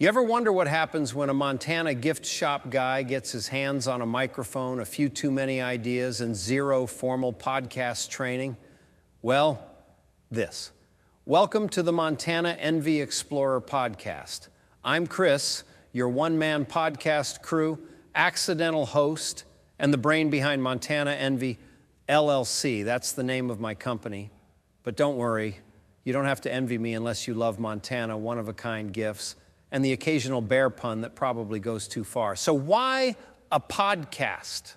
You ever wonder what happens when a Montana gift shop guy gets his hands on a microphone, a few too many ideas, and zero formal podcast training? Well, this. Welcome to the Montana Envy Explorer podcast. I'm Chris, your one-man podcast crew, accidental host, and the brain behind Montana Envy LLC. That's the name of my company. But don't worry, you don't have to envy me unless you love Montana one-of-a-kind gifts and the occasional bear pun that probably goes too far. So why a podcast?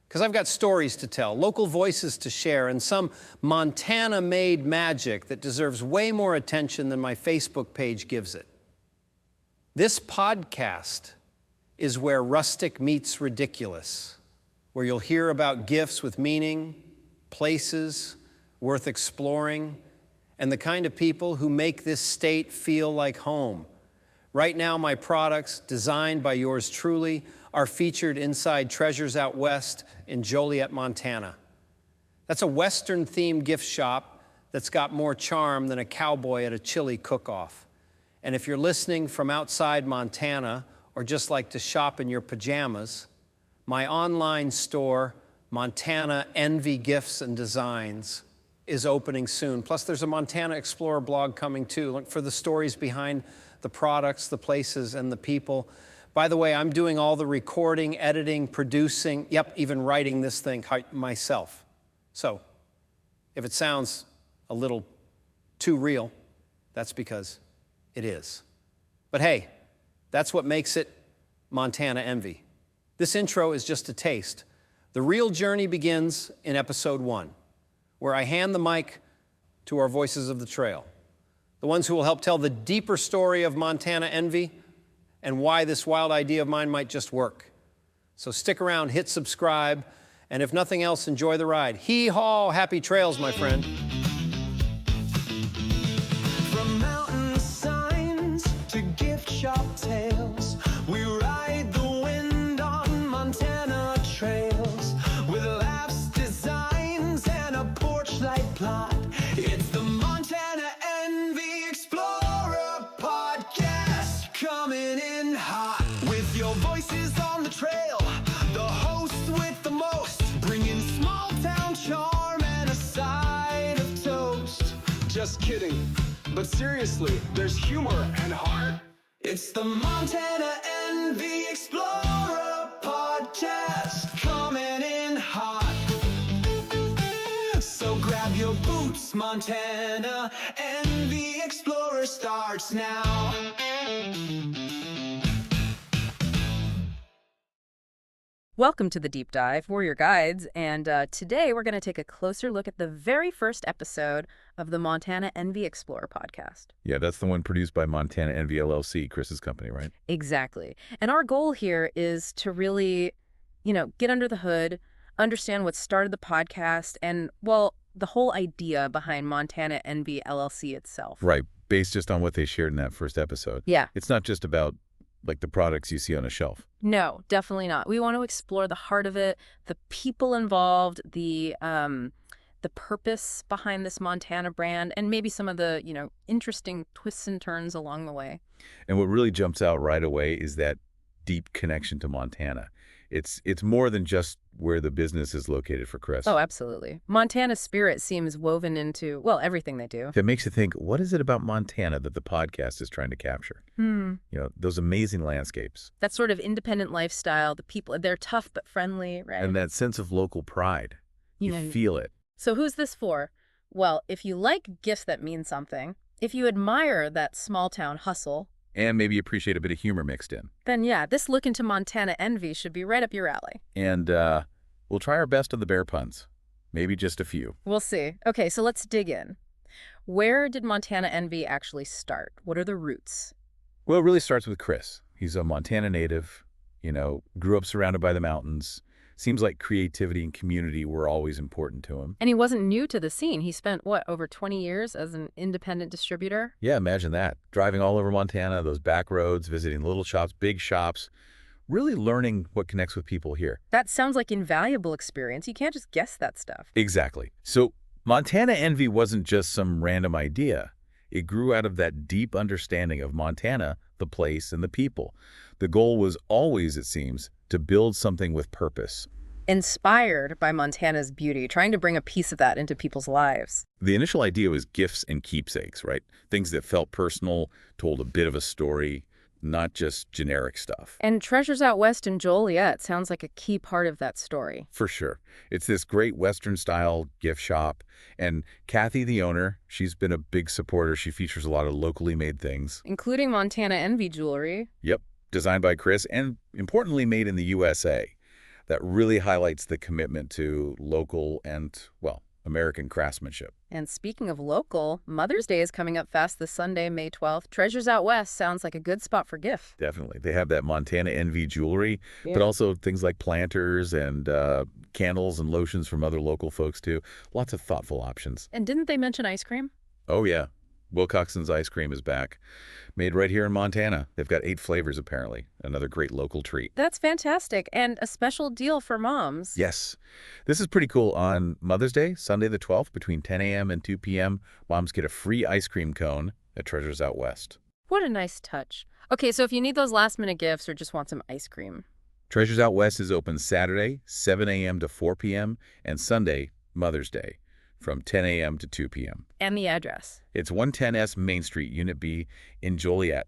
Because I've got stories to tell, local voices to share, and some Montana-made magic that deserves way more attention than my Facebook page gives it. This podcast is where rustic meets ridiculous, where you'll hear about gifts with meaning, places worth exploring, and the kind of people who make this state feel like home. Right now, my products, designed by yours truly, are featured inside Treasures Out West in Joliet, Montana. That's a Western-themed gift shop that's got more charm than a cowboy at a chili cook-off. And if you're listening from outside Montana or just like to shop in your pajamas, my online store, Montana Envy Gifts and Designs, is opening soon. Plus, there's a Montana Explorer blog coming too. Look for the stories behind the products, the places, and the people. By the way, I'm doing all the recording, editing, producing, even writing this thing myself. So, if it sounds a little too real, that's because it is. But hey, that's what makes it Montana Envy. This intro is just a taste. The real journey begins in episode 1. Where I hand the mic to our voices of the trail, the ones who will help tell the deeper story of Montana Envy and why this wild idea of mine might just work. So stick around, hit subscribe, and if nothing else, enjoy the ride. Hee-haw, happy trails, my friend. From mountain signs to gift shop tales, we ride the wind on Montana trails with laughs, designs, and a porch light plot. It's the Montana Envy Explorer podcast, coming in hot with your voices on the trail, the host with the most, bringing small town charm and a side of toast. Just kidding, but seriously, there's humor and heart. It's the Montana Envy Explorer podcast, coming in hot. So grab your boots, Montana Envy Explorer starts now. Welcome to the Deep Dive. We're your guides, and today we're going to take a closer look at the very first episode of the Montana Envy Explorer podcast. Yeah, that's the one produced by Montana Envy LLC, Chris's company, right? Exactly. And our goal here is to really, get under the hood, understand what started the podcast, and, well, the whole idea behind Montana Envy LLC itself. Right, based just on what they shared in that first episode. Yeah. It's not just about, like, the products you see on a shelf. No, definitely not. We want to explore the heart of it, the people involved, the purpose behind this Montana brand, and maybe some of the, interesting twists and turns along the way. And what really jumps out right away is that deep connection to Montana. It's more than just where the business is located for Chris. Oh, absolutely. Montana's spirit seems woven into, well, everything they do. That makes you think, what is it about Montana that the podcast is trying to capture? Those amazing landscapes. That sort of independent lifestyle, the people, they're tough but friendly, right? And that sense of local pride. You feel it. So who's this for? Well, if you like gifts that mean something, if you admire that small town hustle, and maybe appreciate a bit of humor mixed in. Then yeah, this look into Montana Envy should be right up your alley. And we'll try our best on the bear puns. Maybe just a few. We'll see. Okay, so let's dig in. Where did Montana Envy actually start? What are the roots? Well, it really starts with Chris. He's a Montana native, grew up surrounded by the mountains. Seems like creativity and community were always important to him. And he wasn't new to the scene. He spent, over 20 years as an independent distributor? Yeah, imagine that. Driving all over Montana, those back roads, visiting little shops, big shops, really learning what connects with people here. That sounds like invaluable experience. You can't just guess that stuff. Exactly. So Montana Envy wasn't just some random idea. It grew out of that deep understanding of Montana, the place, and the people. The goal was always, it seems, to build something with purpose. Inspired by Montana's beauty, trying to bring a piece of that into people's lives. The initial idea was gifts and keepsakes, right? Things that felt personal, told a bit of a story, not just generic stuff. And Treasures Out West in Joliet sounds like a key part of that story. For sure. It's this great Western-style gift shop. And Kathy, the owner, she's been a big supporter. She features a lot of locally made things. Including Montana Envy jewelry. Yep. Designed by Chris and, importantly, made in the USA. That really highlights the commitment to local and, well, American craftsmanship. And speaking of local, Mother's Day is coming up fast this Sunday, May 12th. Treasures Out West sounds like a good spot for gift. Definitely. They have that Montana Envy jewelry, but also things like planters and candles and lotions from other local folks, too. Lots of thoughtful options. And didn't they mention ice cream? Oh, yeah. Wilcoxon's ice cream is back. Made right here in Montana. They've got 8 flavors, apparently. Another great local treat. That's fantastic. And a special deal for moms. Yes. This is pretty cool. On Mother's Day, Sunday the 12th, between 10 a.m. and 2 p.m., moms get a free ice cream cone at Treasures Out West. What a nice touch. Okay, so if you need those last-minute gifts or just want some ice cream. Treasures Out West is open Saturday, 7 a.m. to 4 p.m., and Sunday, Mother's Day, from 10 a.m. to 2 p.m. And the address. It's 110S Main Street, Unit B, in Joliet,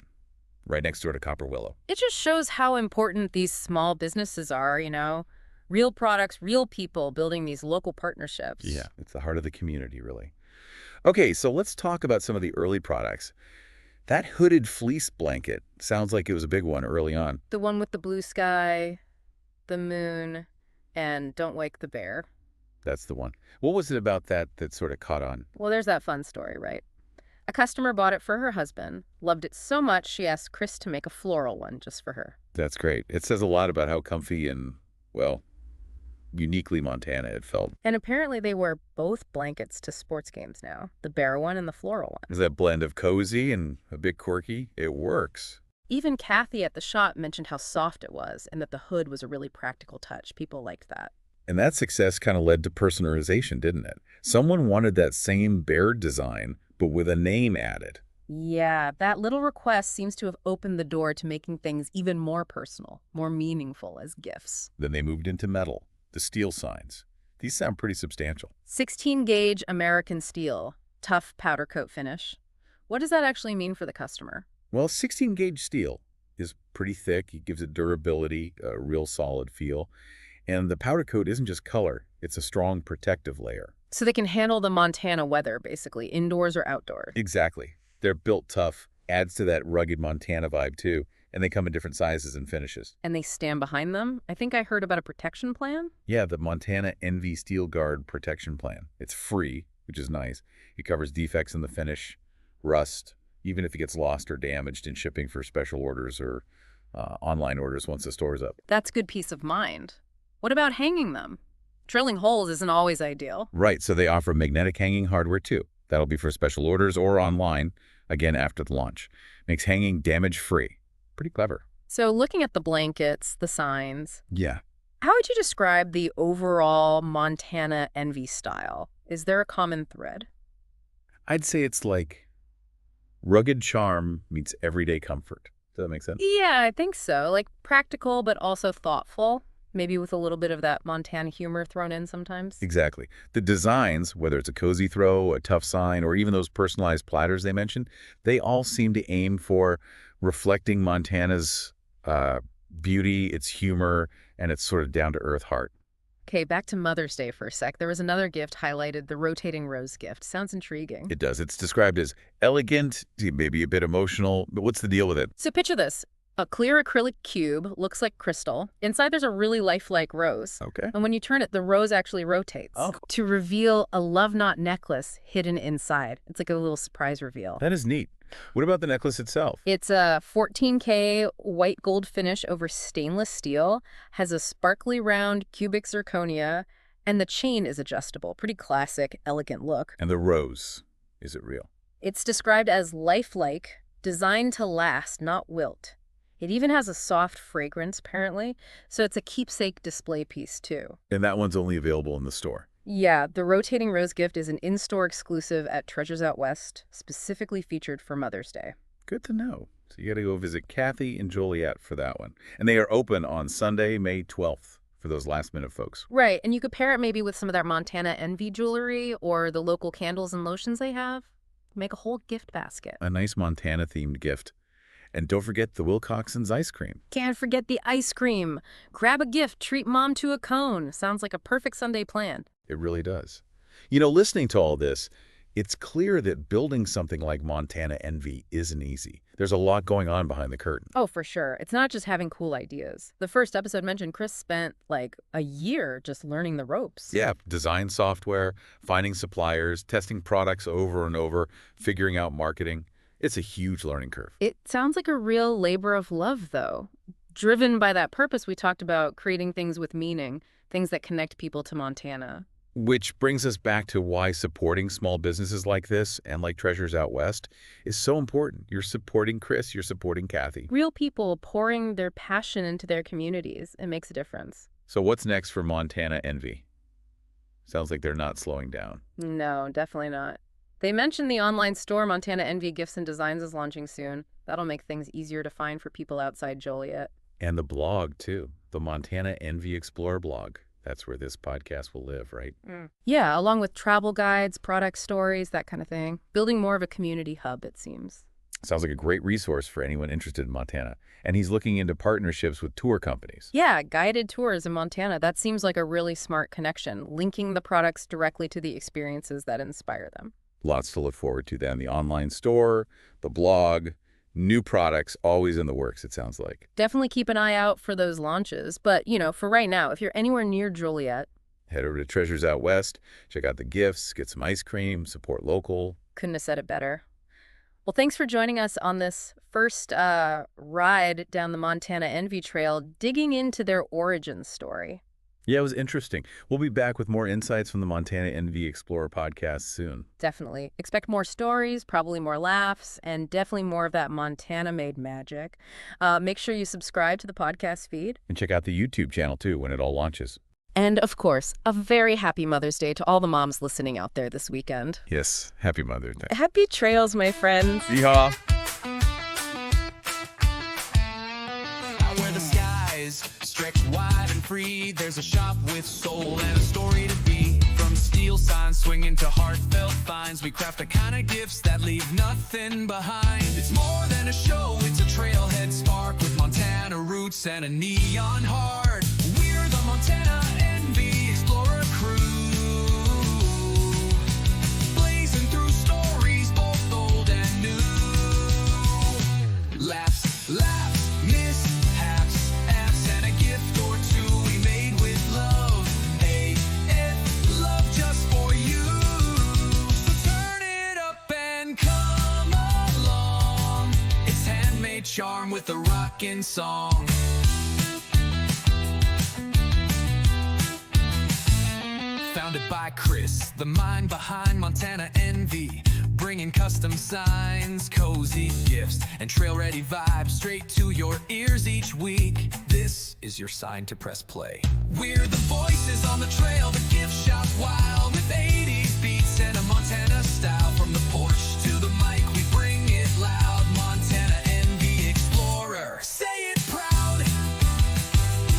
right next door to Copper Willow. It just shows how important these small businesses are, you know? Real products, real people building these local partnerships. Yeah, it's the heart of the community, really. Okay, so let's talk about some of the early products. That hooded fleece blanket sounds like it was a big one early on. The one with the blue sky, the moon, and Don't Wake the Bear. That's the one. What was it about that sort of caught on? Well, there's that fun story, right? A customer bought it for her husband, loved it so much she asked Chris to make a floral one just for her. That's great. It says a lot about how comfy and, well, uniquely Montana it felt. And apparently they wear both blankets to sports games now, the bear one and the floral one. Is that blend of cozy and a bit quirky? It works. Even Kathy at the shop mentioned how soft it was and that the hood was a really practical touch. People liked that. And that success kind of led to personalization, didn't it? Someone wanted that same bear design, but with a name added. Yeah, that little request seems to have opened the door to making things even more personal, more meaningful as gifts. Then they moved into metal, the steel signs. These sound pretty substantial. 16-gauge American steel, tough powder coat finish. What does that actually mean for the customer? Well, 16-gauge steel is pretty thick. It gives it durability, a real solid feel. And the powder coat isn't just color. It's a strong protective layer. So they can handle the Montana weather, basically, indoors or outdoors. Exactly. They're built tough, adds to that rugged Montana vibe, too. And they come in different sizes and finishes. And they stand behind them? I think I heard about a protection plan? Yeah, the Montana Envy Steel Guard Protection Plan. It's free, which is nice. It covers defects in the finish, rust, even if it gets lost or damaged in shipping for special orders or online orders once the store's up. That's good peace of mind. What about hanging them? Drilling holes isn't always ideal. Right, so they offer magnetic hanging hardware too. That'll be for special orders or online, again after the launch. Makes hanging damage-free. Pretty clever. So looking at the blankets, the signs, Yeah. how would you describe the overall Montana Envy style? Is there a common thread? I'd say it's like rugged charm meets everyday comfort. Does that make sense? Yeah, I think so. Like practical, but also thoughtful. Maybe with a little bit of that Montana humor thrown in sometimes. Exactly. The designs, whether it's a cozy throw, a tough sign, or even those personalized platters they mentioned, they all seem to aim for reflecting Montana's beauty, its humor, and its sort of down-to-earth heart. Okay, back to Mother's Day for a sec. There was another gift highlighted, the rotating rose gift. Sounds intriguing. It does. It's described as elegant, maybe a bit emotional, but what's the deal with it? So picture this. A clear acrylic cube, looks like crystal. Inside there's a really lifelike rose. Okay. And when you turn it, the rose actually rotates to reveal a love knot necklace hidden inside. It's like a little surprise reveal. That is neat. What about the necklace itself? It's a 14K white gold finish over stainless steel, has a sparkly round cubic zirconia, and the chain is adjustable. Pretty classic, elegant look. And the rose, is it real? It's described as lifelike, designed to last, not wilt. It even has a soft fragrance, apparently, so it's a keepsake display piece, too. And that one's only available in the store. Yeah, the rotating rose gift is an in-store exclusive at Treasures Out West, specifically featured for Mother's Day. Good to know. So you got to go visit Kathy in Joliet for that one. And they are open on Sunday, May 12th for those last-minute folks. Right, and you could pair it maybe with some of that Montana Envy jewelry or the local candles and lotions they have. Make a whole gift basket. A nice Montana-themed gift. And don't forget the Wilcoxon's ice cream. Can't forget the ice cream. Grab a gift, treat mom to a cone. Sounds like a perfect Sunday plan. It really does. You know, listening to all this, it's clear that building something like Montana Envy isn't easy. There's a lot going on behind the curtain. Oh, for sure. It's not just having cool ideas. The first episode mentioned Chris spent like a year just learning the ropes. Yeah, design software, finding suppliers, testing products over and over, figuring out marketing. It's a huge learning curve. It sounds like a real labor of love, though. Driven by that purpose we talked about, creating things with meaning, things that connect people to Montana. Which brings us back to why supporting small businesses like this and like Treasures Out West is so important. You're supporting Chris, you're supporting Kathy. Real people pouring their passion into their communities. It makes a difference. So what's next for Montana Envy? Sounds like they're not slowing down. No, definitely not. They mentioned the online store Montana Envy Gifts and Designs is launching soon. That'll make things easier to find for people outside Joliet. And the blog, too. The Montana Envy Explorer blog. That's where this podcast will live, right? Yeah, along with travel guides, product stories, that kind of thing. Building more of a community hub, it seems. Sounds like a great resource for anyone interested in Montana. And he's looking into partnerships with tour companies. Yeah, guided tours in Montana. That seems like a really smart connection, linking the products directly to the experiences that inspire them. Lots to look forward to then. The online store, the blog, new products, always in the works, it sounds like. Definitely keep an eye out for those launches. But, you know, for right now, if you're anywhere near Joliet, Head over to Treasures Out West, check out the gifts, get some ice cream, support local. couldn't have said it better. Well, thanks for joining us on this first ride down the Montana Envy Trail, digging into their origin story. Yeah, it was interesting. We'll be back with more insights from the Montana Envy Explorer podcast soon. Definitely. Expect more stories, probably more laughs, and definitely more of that Montana-made magic. Make sure you subscribe to the podcast feed. And check out the YouTube channel, too, when it all launches. And, of course, a very happy Mother's Day to all the moms listening out there this weekend. Yes, happy Mother's Day. Happy trails, my friends. Yeehaw! Out where the skies stretch wide and free, there's a shop with soul and a story to be. From steel signs swinging to heartfelt finds, we craft the kind of gifts that leave nothing behind. It's more than a show, it's a trailhead spark with Montana roots and a neon heart. We're the Montana Envy Explorer crew, blazing through stories both old and new. Laughs, mishaps, apps, and a gift or two we made with love. Love just for you. So turn it up and come along. It's handmade charm with a rockin' song. Founded by Chris, the mind behind Montana Envy, bringing custom signs, cozy gifts, and trail-ready vibes straight to your ears each week. This is your sign to press play. We're the voices on the trail, the gift shop wild, with 80s beats and a Montana style. From the porch to the mic, we bring it loud. Montana Envy Explorer, say it proud.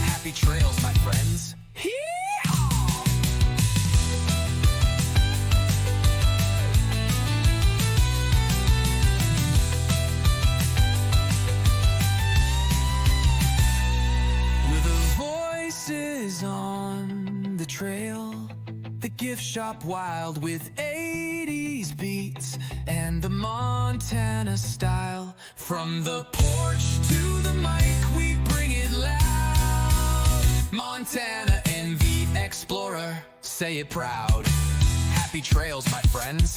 Happy trails, my friends. Hee-haw! With the voices on the trail, the gift shop wild with 80s beats and the Montana style. From the porch to the mic, we bring it loud. Montana Envy Explorer, say it proud. Happy trails, my friends.